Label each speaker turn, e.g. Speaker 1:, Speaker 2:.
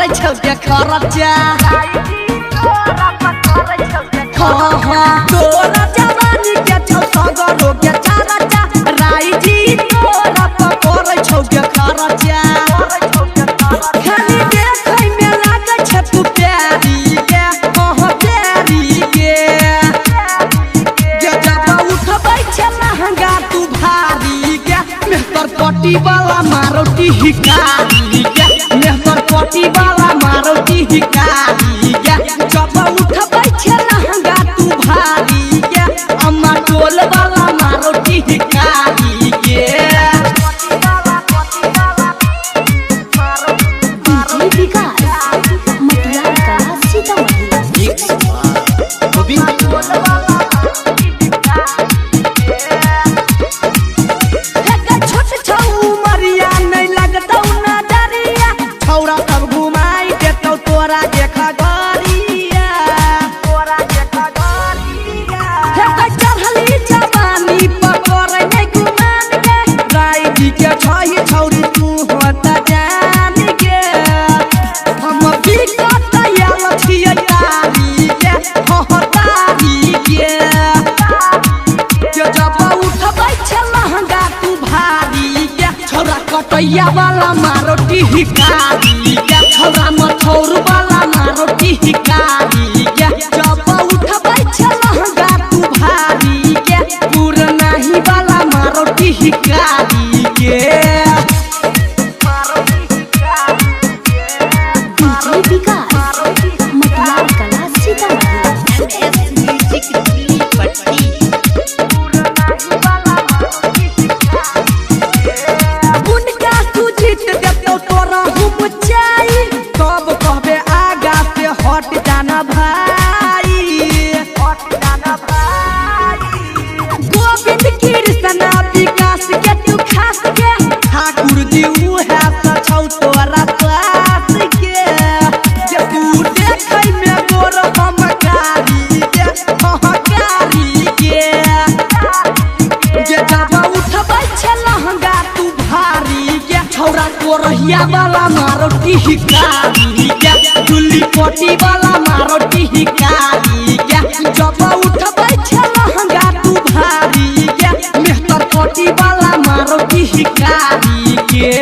Speaker 1: करे छौ के खर्चा तोरा जवानी के छौ सगरो के चारचा राई जी तोरा करे छौ के खर्चा खाली देखै में लागे छ तू प्यारी के प्यारी के जब उठबै छ महंगा तू भारी के मेहतर पट्टी वाला मारुति हिकारी के मेहतर पट्टी वाला मारुति हिकारी के जब उठबै छ महंगा तू भारी के अम्मा टोल वाला मारुति हिकारी के कटैया वाला मारुति हिकारी के छोरा मथौर वाला मारुति हिकारी के जब उठबै छ महंगा तू भारी के पुरनाही वाला मारुति हिकारी के गोविंद कृष्णा विकास के तू खास के ठाकुर जी उहे छौ तोरा पास के जे तू देखै में गोर हम कारी के कारी के जे जब उठबै छ लहंगा तू भारी के छौरा कोरहिया वाला मारुति हिकारी के दुल्ली कोटी वाला मारुति हिकारी के जब उठबै छ लहंगा तू भारी के मेहतर कोटी वाला मारुति हिकारी के